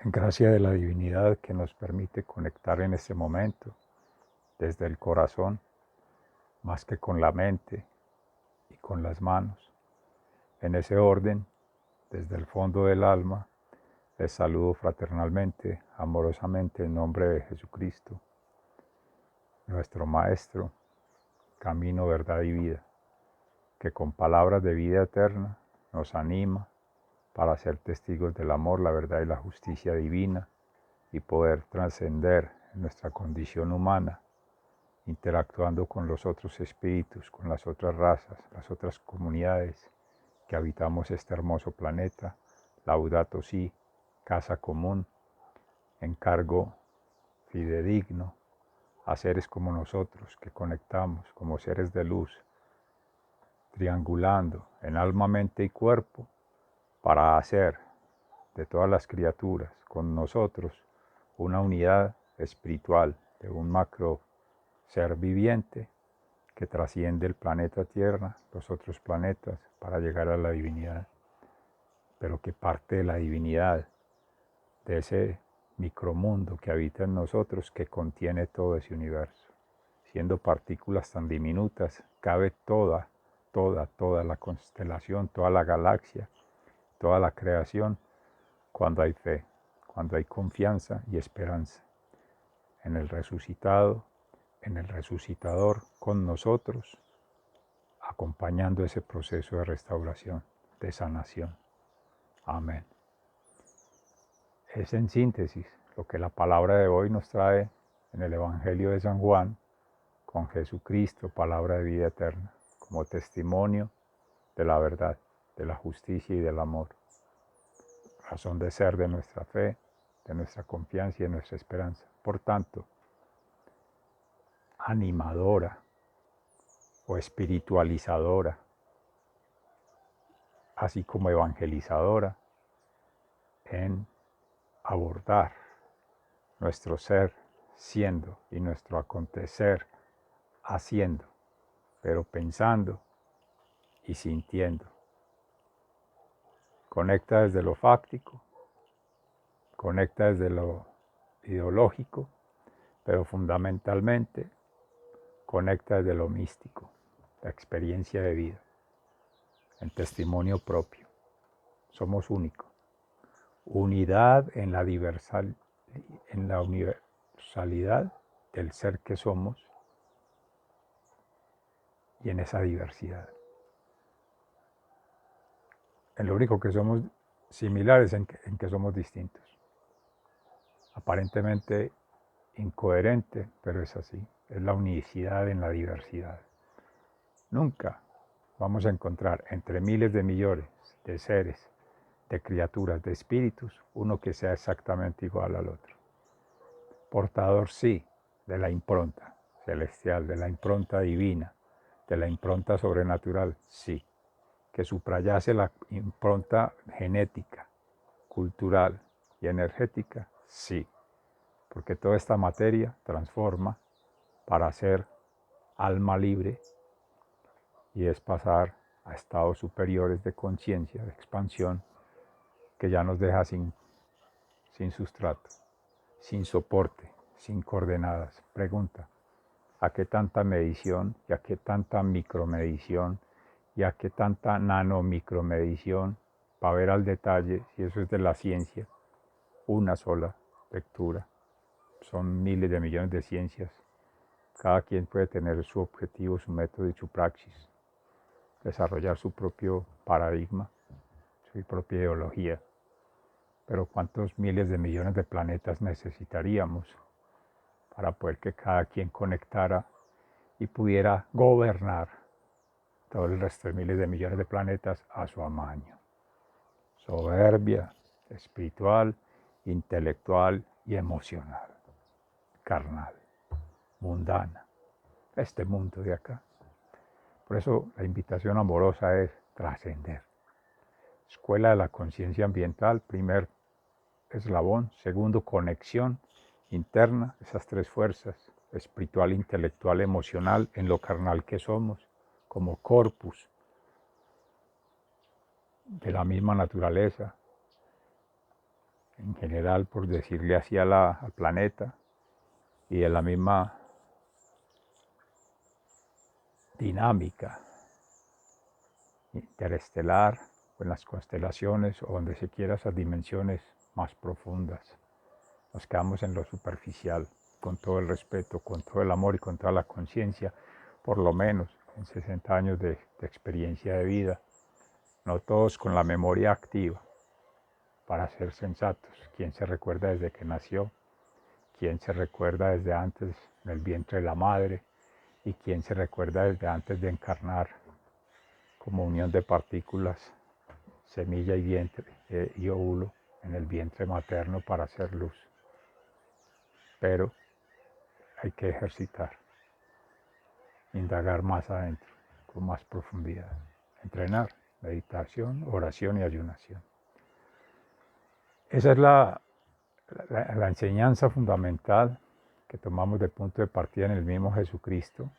Gracia de la divinidad que nos permite conectar en este momento desde el corazón, más que con la mente y con las manos. En ese orden, desde el fondo del alma, les saludo fraternalmente, amorosamente en nombre de Jesucristo, nuestro Maestro, camino, verdad y vida, que con palabras de vida eterna nos anima para ser testigos del amor, la verdad y la justicia divina y poder trascender en nuestra condición humana, interactuando con los otros espíritus, con las otras razas, las otras comunidades que habitamos este hermoso planeta, Laudato Si, casa común, encargo fidedigno a seres como nosotros que conectamos como seres de luz, triangulando en alma, mente y cuerpo para hacer de todas las criaturas con nosotros una unidad espiritual de un macro ser viviente que trasciende el planeta Tierra, los otros planetas, para llegar a la divinidad, pero que parte de la divinidad, de ese micromundo que habita en nosotros, que contiene todo ese universo. Siendo partículas tan diminutas, cabe toda la constelación, toda la galaxia, toda la creación, cuando hay fe, cuando hay confianza y esperanza en el resucitado, en el resucitador con nosotros, acompañando ese proceso de restauración, de sanación. Amén. Es en síntesis lo que la palabra de hoy nos trae en el Evangelio de San Juan, con Jesucristo, palabra de vida eterna, como testimonio de la verdad, de la justicia y del amor, razón de ser de nuestra fe, de nuestra confianza y de nuestra esperanza. Por tanto, animadora o espiritualizadora, así como evangelizadora, en abordar nuestro ser siendo y nuestro acontecer haciendo, pero pensando y sintiendo. Conecta desde lo fáctico, conecta desde lo ideológico, pero fundamentalmente conecta desde lo místico, la experiencia de vida, el testimonio propio. Somos únicos. Unidad en la universalidad del ser que somos y en esa diversidad. En lo único que somos similares en que somos distintos. Aparentemente incoherente, pero es así. Es la unicidad en la diversidad. Nunca vamos a encontrar entre miles de millones de seres, de criaturas, de espíritus, uno que sea exactamente igual al otro. Portador sí de la impronta celestial, de la impronta divina, de la impronta sobrenatural, sí. Que subrayase la impronta genética, cultural y energética, sí. Porque toda esta materia transforma para ser alma libre y es pasar a estados superiores de conciencia, de expansión, que ya nos deja sin sustrato, sin soporte, sin coordenadas. Pregunta, ¿a qué tanta medición y a qué tanta micromedición y a qué tanta nanomicromedición para ver al detalle si eso es de la ciencia? Una sola lectura. Son miles de millones de ciencias. Cada quien puede tener su objetivo, su método y su praxis. Desarrollar su propio paradigma, su propia ideología. Pero ¿cuántos miles de millones de planetas necesitaríamos para poder que cada quien conectara y pudiera gobernar todo el resto de miles de millones de planetas a su amaño? Soberbia espiritual, intelectual y emocional, carnal, mundana, este mundo de acá. Por eso la invitación amorosa es trascender. Escuela de la conciencia ambiental, primer eslabón. Segundo, conexión interna, esas tres fuerzas, espiritual, intelectual, emocional, en lo carnal que somos, como corpus de la misma naturaleza, en general, por decirle así, al planeta, y de la misma dinámica interestelar, o en las constelaciones, o donde se quiera, esas dimensiones más profundas. Nos quedamos en lo superficial, con todo el respeto, con todo el amor y con toda la conciencia, por lo menos en 60 años de experiencia de vida, no todos con la memoria activa, para ser sensatos. ¿Quién se recuerda desde que nació? ¿Quién se recuerda desde antes del vientre de la madre? ¿Y quién se recuerda desde antes de encarnar como unión de partículas, semilla y vientre y óvulo en el vientre materno para hacer luz? Pero hay que ejercitar, indagar más adentro, con más profundidad, entrenar, meditación, oración y ayunación. Esa es la enseñanza fundamental que tomamos de punto de partida en el mismo Jesucristo,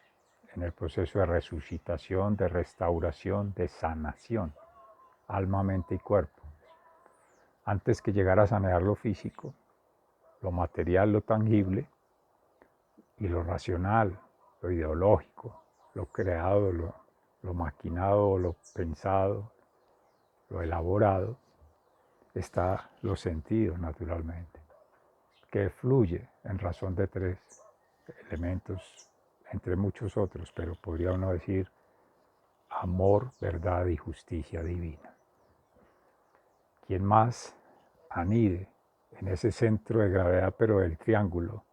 en el proceso de resucitación, de restauración, de sanación, alma, mente y cuerpo. Antes que llegar a sanear lo físico, lo material, lo tangible, y lo racional, lo ideológico, lo creado, lo maquinado, lo pensado, lo elaborado, está lo sentido naturalmente, que fluye en razón de tres elementos, entre muchos otros, pero podría uno decir amor, verdad y justicia divina. Quien más anide en ese centro de gravedad, pero del triángulo,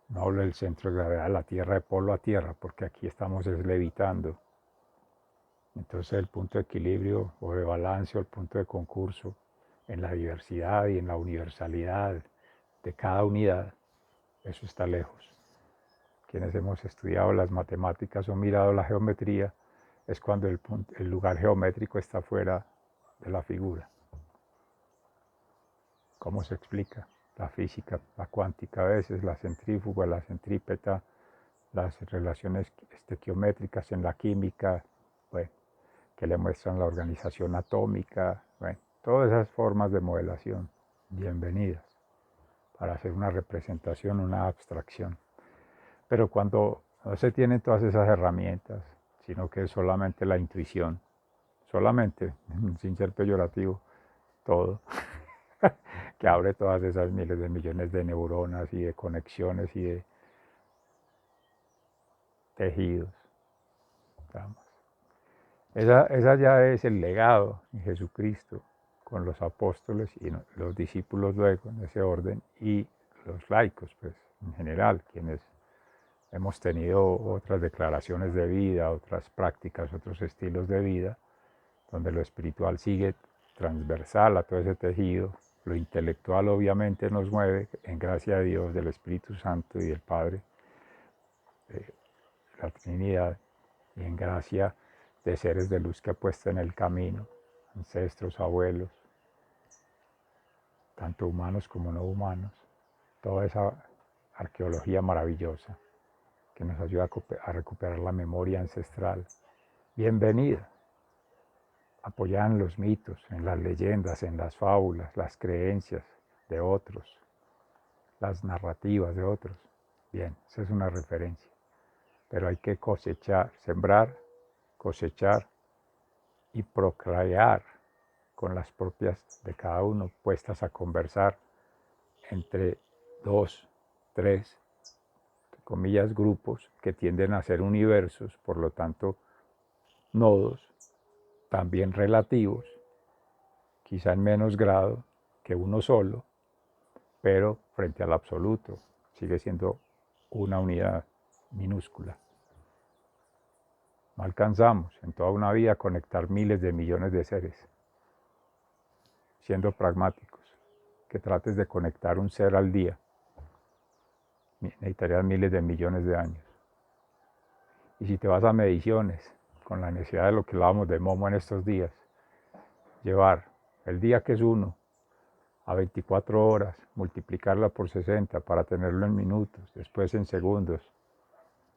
no hablo del centro de gravedad de la Tierra de polo a tierra, porque aquí estamos levitando. Entonces el punto de equilibrio o de balance o el punto de concurso en la diversidad y en la universalidad de cada unidad, eso está lejos. Quienes hemos estudiado las matemáticas o mirado la geometría, es cuando el lugar geométrico está fuera de la figura. ¿Cómo se explica? La física, la cuántica a veces, la centrífuga, la centrípeta, las relaciones estequiométricas en la química, bueno, que le muestran la organización atómica, bueno, todas esas formas de modelación, bienvenidas, para hacer una representación, una abstracción. Pero cuando no se tienen todas esas herramientas, sino que es solamente la intuición, solamente, sin ser peyorativo, todo, que abre todas esas miles de millones de neuronas y de conexiones y de tejidos. Vamos. Esa ya es el legado en Jesucristo con los apóstoles y los discípulos luego en ese orden y los laicos, pues en general, quienes hemos tenido otras declaraciones de vida, otras prácticas, otros estilos de vida, donde lo espiritual sigue transversal a todo ese tejido, lo intelectual obviamente nos mueve en gracia de Dios, del Espíritu Santo y del Padre, la Trinidad, y en gracia de seres de luz que ha puesto en el camino, ancestros, abuelos, tanto humanos como no humanos, toda esa arqueología maravillosa que nos ayuda a recuperar la memoria ancestral. Bienvenida, apoyada en los mitos, en las leyendas, en las fábulas, las creencias de otros, las narrativas de otros. Bien, esa es una referencia. Pero hay que cosechar, sembrar, cosechar y procrear con las propias de cada uno, puestas a conversar entre 2, 3, comillas, grupos que tienden a ser universos, por lo tanto, nodos, también relativos, quizá en menos grado que uno solo, pero frente al absoluto sigue siendo una unidad minúscula. No alcanzamos en toda una vida a conectar miles de millones de seres. Siendo pragmáticos, que trates de conectar un ser al día, necesitarías miles de millones de años. Y si te vas a mediciones, con la necesidad de lo que hablábamos de Momo en estos días, llevar el día que es uno a 24 horas, multiplicarla por 60 para tenerlo en minutos, después en segundos,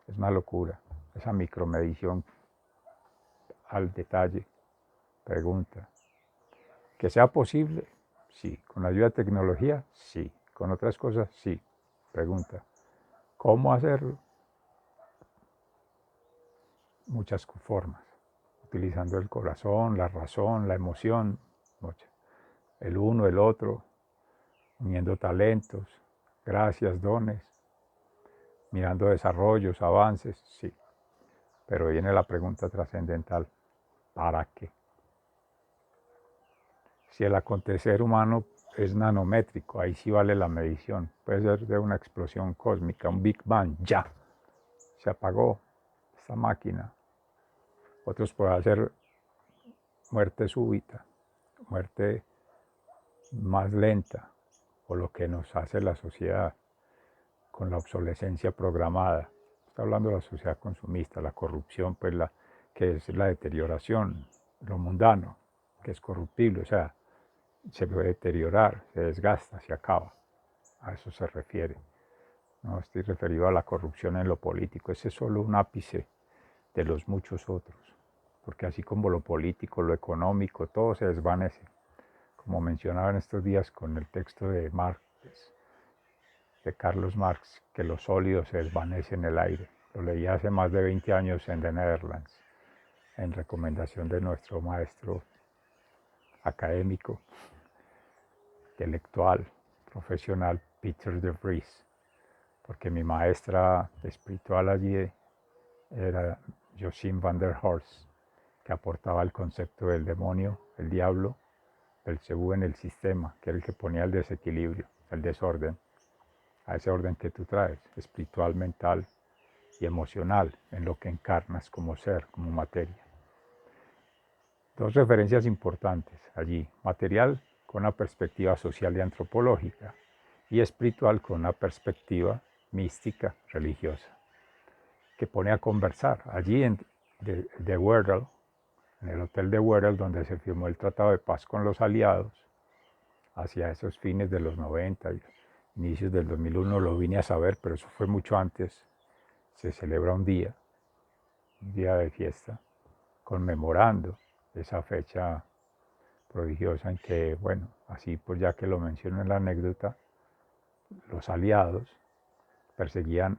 es una locura. Esa micromedición al detalle, pregunta. Que sea posible, Sí. ¿Con la ayuda de tecnología? Sí. ¿Con otras cosas? Sí. Pregunta, ¿cómo hacerlo? Muchas formas. Utilizando el corazón, la razón, la emoción, el uno, el otro, uniendo talentos, gracias, dones, mirando desarrollos, avances, sí. Pero viene la pregunta trascendental, ¿para qué? Si el acontecer humano es nanométrico, ahí sí vale la medición. Puede ser de una explosión cósmica, un Big Bang, ya, se apagó esta máquina. Otros pueden hacer muerte súbita, muerte más lenta, o lo que nos hace la sociedad con la obsolescencia programada. Está hablando de la sociedad consumista, la corrupción, pues que es la deterioración, lo mundano, que es corruptible, o sea, se puede deteriorar, se desgasta, se acaba. A eso se refiere. No estoy referido a la corrupción en lo político, ese es solo un ápice de los muchos otros, porque así como lo político, lo económico, todo se desvanece, como mencionaba en estos días con el texto de Marx, de Carlos Marx, que lo sólido se desvanece en el aire. Lo leí hace más de 20 años en The Netherlands, en recomendación de nuestro maestro académico, intelectual, profesional, Peter de Vries, porque mi maestra espiritual allí era Josine van der Horst, que aportaba el concepto del demonio, el diablo, Belcebú en el sistema, que era el que ponía el desequilibrio, el desorden, a ese orden que tú traes, espiritual, mental y emocional, en lo que encarnas como ser, como materia. Dos referencias importantes allí, material con una perspectiva social y antropológica, y espiritual con una perspectiva mística, religiosa, que pone a conversar. Allí en The Wordle, en el Hotel de Wordle, donde se firmó el Tratado de Paz con los aliados, hacia esos fines de los 90 y inicios del 2001, lo vine a saber, pero eso fue mucho antes. Se celebra un día de fiesta, conmemorando esa fecha prodigiosa en que, bueno, así pues ya que lo menciono en la anécdota, los aliados perseguían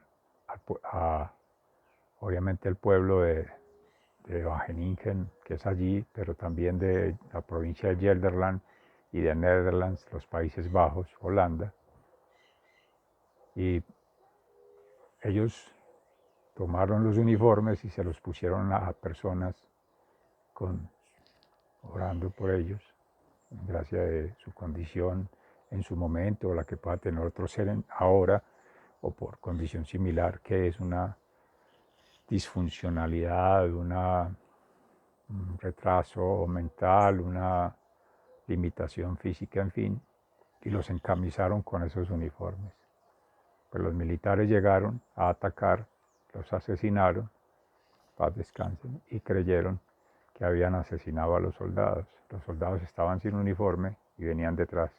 obviamente el pueblo de Wageningen, que es allí, pero también de la provincia de Gelderland y de Netherlands, los Países Bajos, Holanda. Y ellos tomaron los uniformes y se los pusieron a personas orando por ellos, gracias de su condición en su momento, o la que pueda tener otro ser ahora, o por condición similar, que es una disfuncionalidad, un retraso mental, una limitación física, en fin, y los encamisaron con esos uniformes. Pues los militares llegaron a atacar, los asesinaron, paz descansen, y creyeron que habían asesinado a los soldados. Los soldados estaban sin uniforme y venían detrás.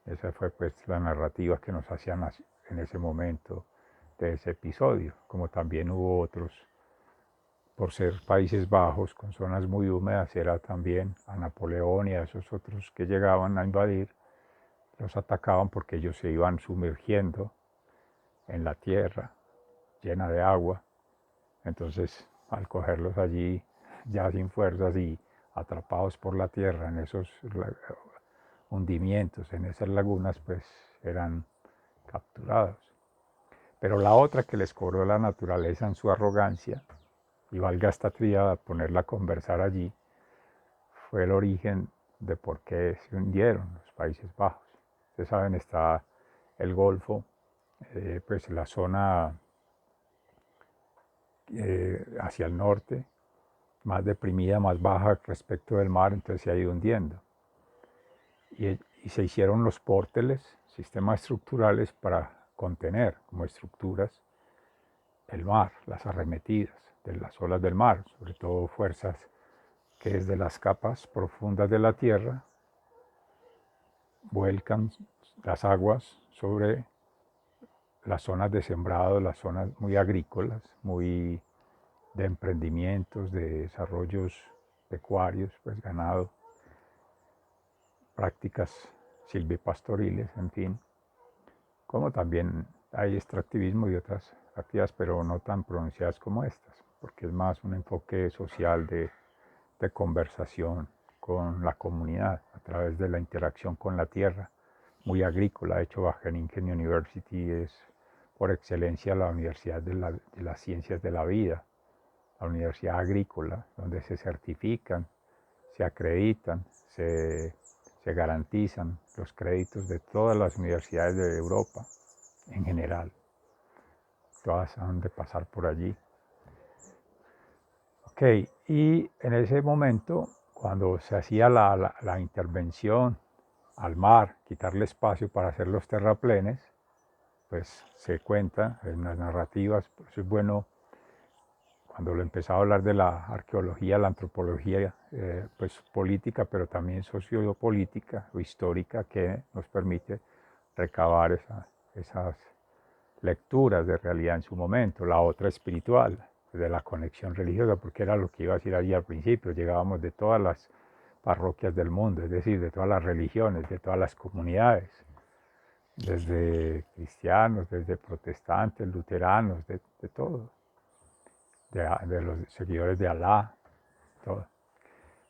Esa fue pues la narrativa que nos hacían en ese momento de ese episodio, como también hubo otros, por ser Países Bajos con zonas muy húmedas, era también a Napoleón y a esos otros que llegaban a invadir, los atacaban porque ellos se iban sumergiendo en la tierra llena de agua. Entonces, al cogerlos allí ya sin fuerzas y atrapados por la tierra en esos hundimientos, en esas lagunas, pues eran capturados. Pero la otra que les cobró la naturaleza en su arrogancia, y valga esta tríada ponerla a conversar allí, fue el origen de por qué se hundieron los Países Bajos. Ustedes saben, está el Golfo, pues la zona hacia el norte, más deprimida, más baja respecto del mar, entonces se ha ido hundiendo. Y se hicieron los pórteles, sistemas estructurales para contener como estructuras el mar, las arremetidas de las olas del mar, sobre todo fuerzas que desde las capas profundas de la tierra vuelcan las aguas sobre las zonas de sembrado, las zonas muy agrícolas, muy de emprendimientos, de desarrollos pecuarios, pues ganado. prácticas silvipastoriles, en fin, como también hay extractivismo y otras actividades, pero no tan pronunciadas como estas, porque es más un enfoque social de conversación con la comunidad a través de la interacción con la tierra, muy agrícola. De hecho, Wageningen University es por excelencia la universidad de las ciencias de la vida, la universidad agrícola, donde se certifican, se acreditan, se garantizan los créditos de todas las universidades de Europa en general. Todas han de pasar por allí. Ok, y en ese momento, cuando se hacía la intervención al mar, quitarle espacio para hacer los terraplenes, pues se cuenta en las narrativas. Por eso es bueno, cuando lo empezaba a hablar de la arqueología, la antropología, pues política, pero también sociopolítica o histórica, que nos permite recabar esas lecturas de realidad en su momento. La otra espiritual, de la conexión religiosa, porque era lo que iba a decir allí al principio. Llegábamos de todas las parroquias del mundo, es decir, de todas las religiones, de todas las comunidades, desde cristianos, desde protestantes, luteranos, de todo, de los seguidores de Alá, todo.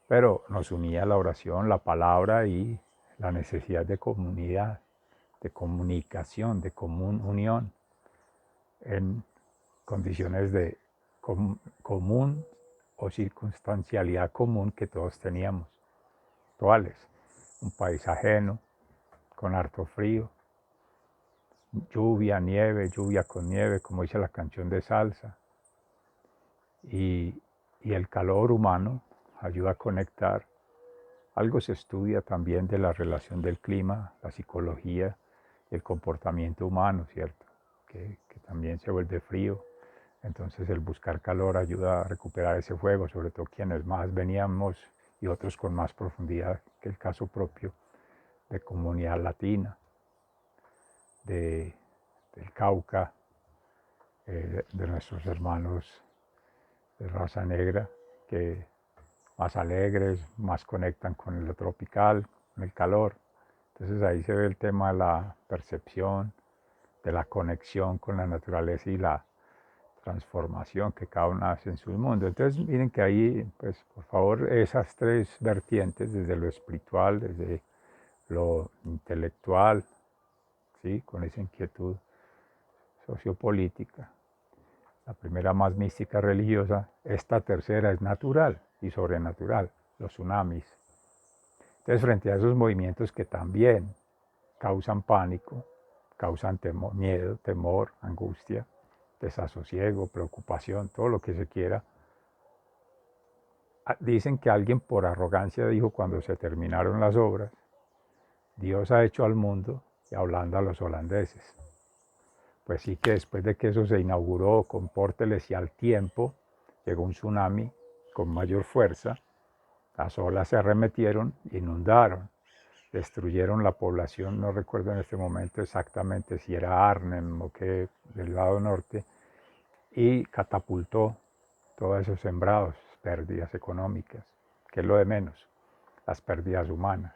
Pero nos unía la oración, la palabra y la necesidad de comunidad, de comunicación, de común unión en condiciones de común o circunstancialidad común que todos teníamos. ¿Cuáles? Un país ajeno, con harto frío, lluvia con nieve, como dice la canción de salsa, y el calor humano ayuda a conectar. Algo se estudia también de la relación del clima, la psicología, el comportamiento humano, ¿cierto? Que también se vuelve frío. Entonces el buscar calor ayuda a recuperar ese fuego, sobre todo quienes más veníamos y otros con más profundidad, que el caso propio de comunidad latina, del Cauca, de nuestros hermanos de raza negra, que más alegres, más conectan con lo tropical, con el calor. Entonces ahí se ve el tema de la percepción, de la conexión con la naturaleza y la transformación que cada uno hace en su mundo. Entonces miren que ahí, pues por favor, esas tres vertientes, desde lo espiritual, desde lo intelectual, ¿sí? Con esa inquietud sociopolítica, la primera más mística religiosa, esta tercera es natural y sobrenatural, los tsunamis. Entonces, frente a esos movimientos que también causan pánico, causan miedo, temor, angustia, desasosiego, preocupación, todo lo que se quiera, dicen que alguien por arrogancia dijo cuando se terminaron las obras, Dios ha hecho al mundo y hablando a los holandeses. Pues sí, que después de que eso se inauguró con Pórteles y al tiempo, llegó un tsunami con mayor fuerza, las olas se arremetieron, inundaron, destruyeron la población, no recuerdo en este momento exactamente si era Arnhem o qué, del lado norte, y catapultó todos esos sembrados, pérdidas económicas, que es lo de menos, las pérdidas humanas,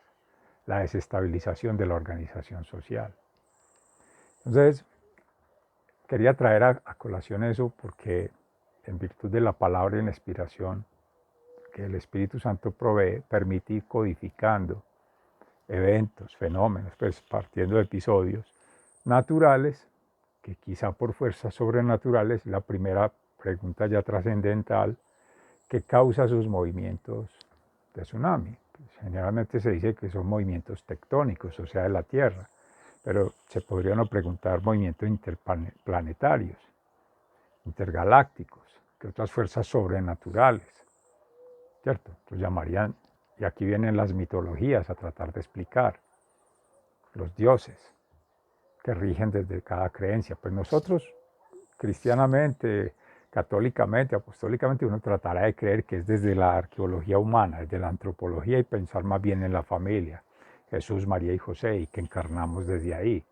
la desestabilización de la organización social. Entonces, quería traer a colación eso porque en virtud de la palabra y la inspiración que el Espíritu Santo provee, permite ir codificando eventos, fenómenos, pues partiendo de episodios naturales, que quizá por fuerzas sobrenaturales, la primera pregunta ya trascendental, ¿qué causa sus movimientos de tsunami? Pues generalmente se dice que son movimientos tectónicos, o sea, de la Tierra, pero se podrían preguntar movimientos interplanetarios, intergalácticos, que otras fuerzas sobrenaturales, ¿cierto? Los llamarían, y aquí vienen las mitologías a tratar de explicar, los dioses que rigen desde cada creencia. Pues nosotros, cristianamente, católicamente, apostólicamente, uno tratará de creer que es desde la arqueología humana, desde la antropología y pensar más bien en la familia, Jesús, María y José, y que encarnamos desde ahí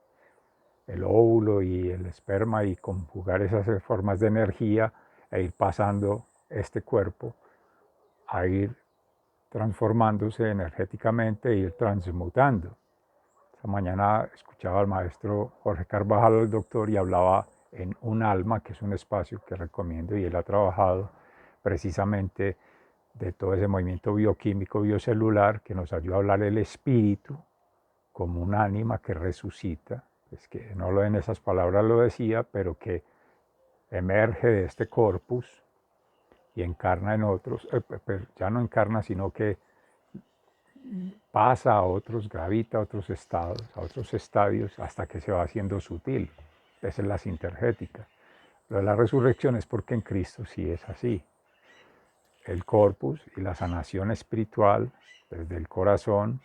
el óvulo y el esperma y conjugar esas formas de energía e ir pasando este cuerpo a ir transformándose energéticamente, ir transmutando. Esta mañana escuchaba al maestro Jorge Carvajal, el doctor, y hablaba en Un Alma, que es un espacio que recomiendo, y él ha trabajado precisamente de todo ese movimiento bioquímico, biocelular, que nos ayuda a hablar el espíritu como un ánima que resucita, es que no lo en esas palabras lo decía, pero que emerge de este corpus y encarna en otros, pero ya no encarna, sino que pasa a otros, gravita a otros estados, a otros estadios, hasta que se va haciendo sutil. Esa es la sintergética. Lo de la resurrección es porque en Cristo sí es así. El corpus y la sanación espiritual desde el corazón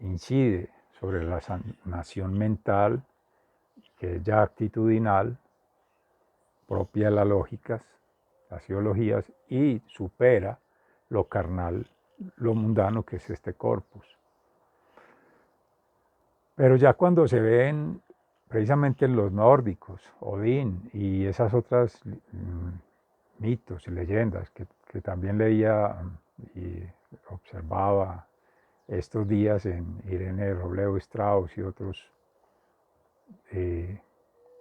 incide sobre la sanación mental, que es ya actitudinal, propia de las lógicas, las ideologías, y supera lo carnal, lo mundano que es este corpus. Pero ya cuando se ven precisamente los nórdicos, Odín y esas otras mitos y leyendas que también leía y observaba estos días en Irene Robledo Strauss y otros,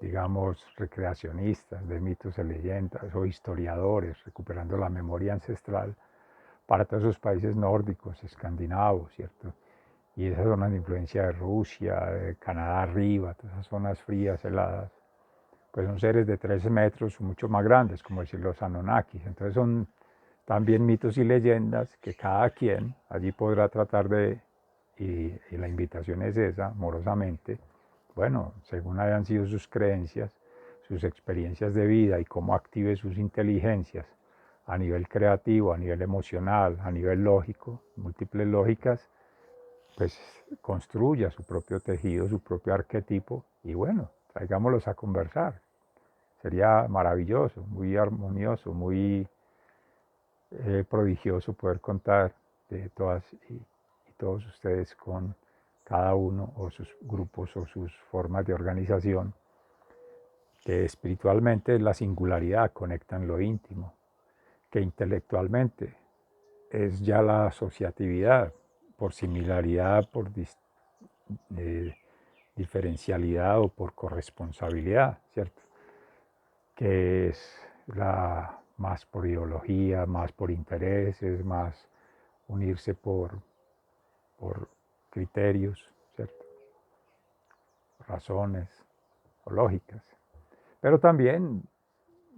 digamos, recreacionistas de mitos y leyendas o historiadores recuperando la memoria ancestral para todos esos países nórdicos, escandinavos, ¿cierto? Y esas zonas de influencia de Rusia, de Canadá arriba, todas esas zonas frías, heladas, pues son seres de 13 metros, mucho más grandes, como decir los Anunnakis. Entonces son también mitos y leyendas que cada quien allí podrá tratar de, y la invitación es esa, amorosamente, bueno, según hayan sido sus creencias, sus experiencias de vida y cómo active sus inteligencias a nivel creativo, a nivel emocional, a nivel lógico, múltiples lógicas, pues construya su propio tejido, su propio arquetipo y bueno, traigámoslos a conversar. Sería maravilloso, muy armonioso, muy prodigioso poder contar de todas y todos ustedes con cada uno o sus grupos o sus formas de organización, que espiritualmente la singularidad conecta en lo íntimo, que intelectualmente es ya la asociatividad, por similaridad, por diferencialidad o por corresponsabilidad, ¿cierto? Que es más por ideología, más por intereses, más unirse por criterios, ¿cierto? Razones o lógicas. Pero también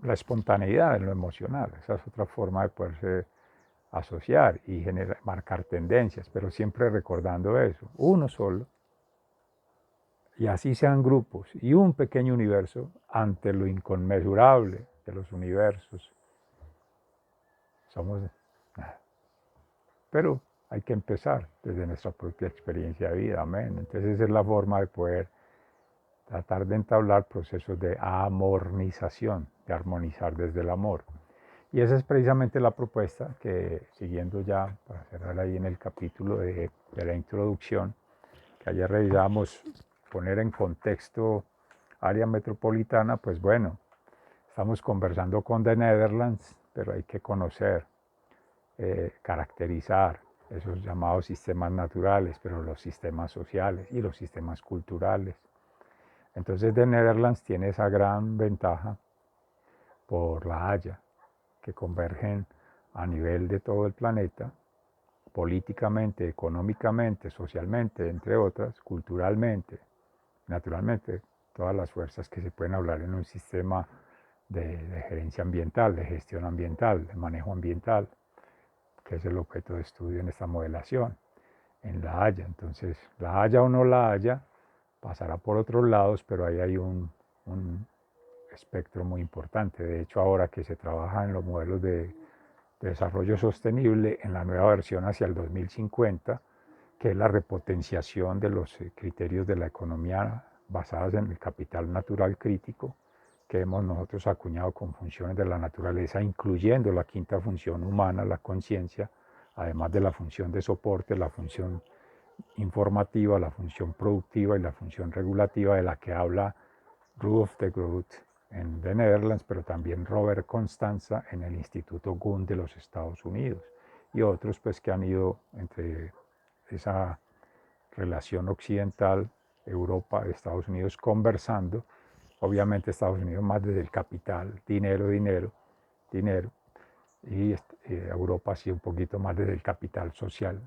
la espontaneidad en lo emocional, esa es otra forma de poderse asociar y marcar tendencias, pero siempre recordando eso, uno solo, y así sean grupos, y un pequeño universo ante lo inconmensurable de los universos. Somos nada. Pero hay que empezar desde nuestra propia experiencia de vida, amén. Entonces esa es la forma de poder tratar de entablar procesos de amornización, de armonizar desde el amor. Y esa es precisamente la propuesta que, siguiendo ya, para cerrar ahí en el capítulo de la introducción, que ayer revisamos, poner en contexto área metropolitana, pues bueno, estamos conversando con The Netherlands, pero hay que conocer, caracterizar esos llamados sistemas naturales, pero los sistemas sociales y los sistemas culturales. Entonces The Netherlands tiene esa gran ventaja por La Haya, que convergen a nivel de todo el planeta, políticamente, económicamente, socialmente, entre otras, culturalmente, naturalmente, todas las fuerzas que se pueden hablar en un sistema de gerencia ambiental, de gestión ambiental, de manejo ambiental, que es el objeto de estudio en esta modelación, en La Haya. Entonces, la haya o no la haya, pasará por otros lados, pero ahí hay un espectro muy importante. De hecho, ahora que se trabaja en los modelos de desarrollo sostenible, en la nueva versión hacia el 2050, que es la repotenciación de los criterios de la economía basadas en el capital natural crítico, que hemos nosotros acuñado con funciones de la naturaleza, incluyendo la quinta función humana, la conciencia, además de la función de soporte, la función informativa, la función productiva y la función regulativa de la que habla Rudolf de Groot en The Netherlands, pero también Robert Constanza en el Instituto Gund de los Estados Unidos. y otros pues que han ido entre esa relación occidental, Europa, Estados Unidos, conversando. Obviamente Estados Unidos más desde el capital, dinero, dinero, dinero, y Europa sí un poquito más desde el capital social,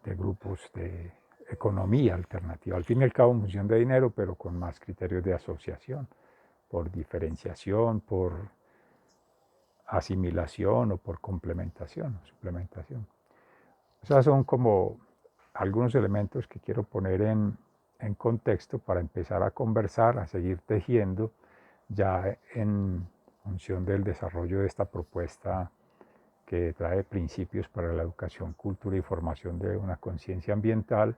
de grupos de economía alternativa. Al fin y al cabo, en función de dinero, pero con más criterios de asociación, por diferenciación, por asimilación o por complementación, suplementación. Esos son como algunos elementos que quiero poner en contexto para empezar a conversar, a seguir tejiendo ya en función del desarrollo de esta propuesta que trae principios para la educación, cultura y formación de una conciencia ambiental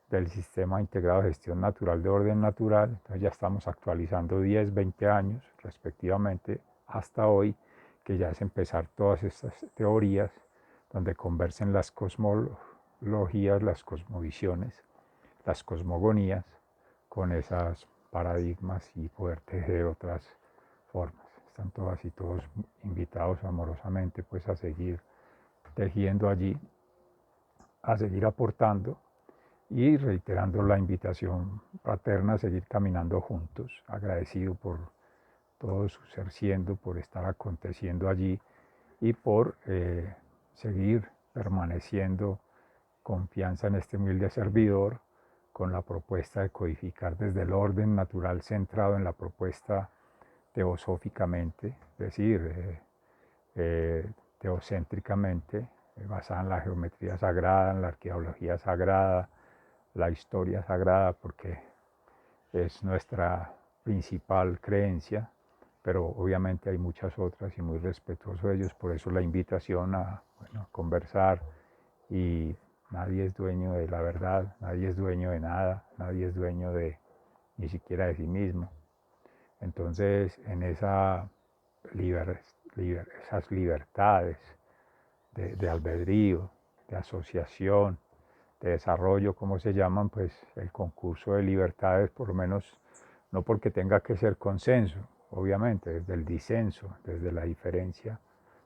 del sistema integrado de gestión natural de orden natural. Entonces ya estamos actualizando 10, 20 años respectivamente hasta hoy, que ya es empezar todas estas teorías donde conversen las cosmologías, las cosmovisiones, las cosmogonías con esas paradigmas y poder tejer otras formas. Están todas y todos invitados amorosamente pues a seguir tejiendo allí, a seguir aportando y reiterando la invitación fraterna a seguir caminando juntos, agradecido por todo su ser siendo, por estar aconteciendo allí y por seguir permaneciendo confianza en este humilde servidor con la propuesta de codificar desde el orden natural centrado en la propuesta teosóficamente, es decir, teocéntricamente, basada en la geometría sagrada, en la arqueología sagrada, la historia sagrada, porque es nuestra principal creencia, pero obviamente hay muchas otras y muy respetuoso de ellos, por eso la invitación a conversar, y nadie es dueño de la verdad, nadie es dueño de nada, nadie es dueño de ni siquiera de sí mismo. Entonces, en esas libertades de albedrío, de asociación, de desarrollo, como se llaman, pues el concurso de libertades, por lo menos, no porque tenga que ser consenso, obviamente, desde el disenso, desde la diferencia,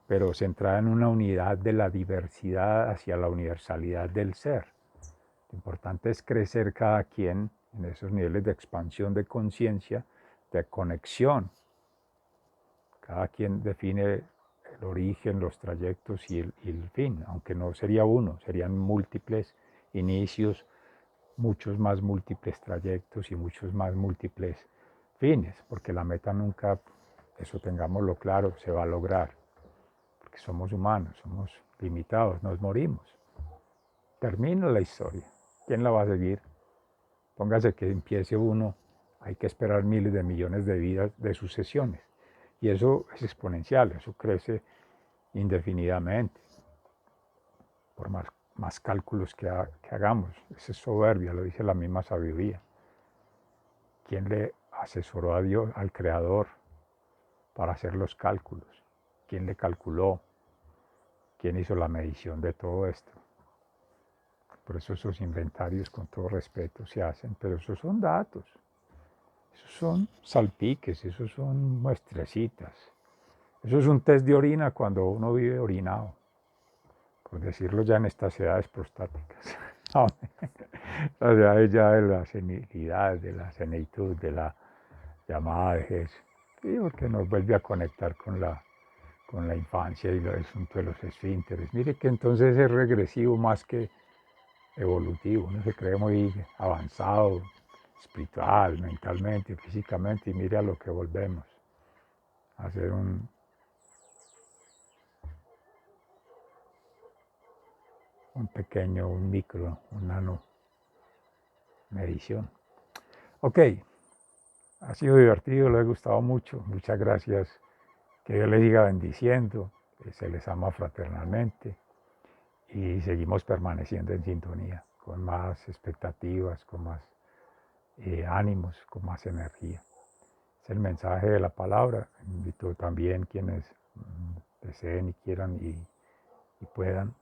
pero centrada en una unidad de la diversidad hacia la universalidad del ser. Lo importante es crecer cada quien en esos niveles de expansión de conciencia, de conexión. Cada quien define el origen, los trayectos y el fin, aunque no sería uno, serían múltiples inicios, muchos más múltiples trayectos y muchos más múltiples fines, porque la meta nunca, eso tengámoslo claro, se va a lograr, porque somos humanos, somos limitados, nos morimos. Termina la historia. ¿Quién la va a seguir? Póngase que empiece uno, hay que esperar miles de millones de vidas de sucesiones. Y eso es exponencial, eso crece indefinidamente, por más cálculos que hagamos. Eso es soberbia, lo dice la misma sabiduría. ¿Quién le asesoró a Dios, al Creador, para hacer los cálculos? ¿Quién le calculó? ¿Quién hizo la medición de todo esto? Por eso esos inventarios, con todo respeto, se hacen, pero esos son datos, esos son salpiques, esos son muestrecitas. Eso es un test de orina cuando uno vive orinado, por decirlo ya en estas edades prostáticas. Las edades ya de la senilidad, de la senilitud, de la llamada vejez, y porque nos vuelve a conectar con la infancia y el asunto de los esfínteres. Mire que entonces es regresivo más que evolutivo, uno se cree muy avanzado, espiritual, mentalmente, físicamente, y mire a lo que volvemos, a hacer un pequeño, un micro, un nano medición. Ok, ha sido divertido, lo he gustado mucho, muchas gracias, que Dios les siga bendiciendo, que se les ama fraternalmente y seguimos permaneciendo en sintonía, con más expectativas, con más ánimos, con más energía. Es el mensaje de la palabra. Invito también quienes deseen y quieran y puedan,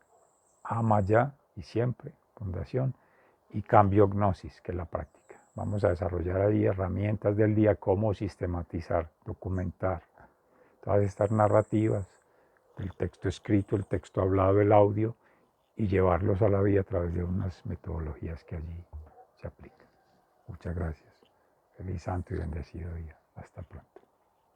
ama ya y siempre, fundación, y cambio gnosis, que es la práctica. Vamos a desarrollar ahí herramientas del día, cómo sistematizar, documentar todas estas narrativas el texto escrito, el texto hablado, el audio, y llevarlos a la vida a través de unas metodologías que allí se aplican. Muchas gracias. Feliz santo y bendecido día. Hasta pronto.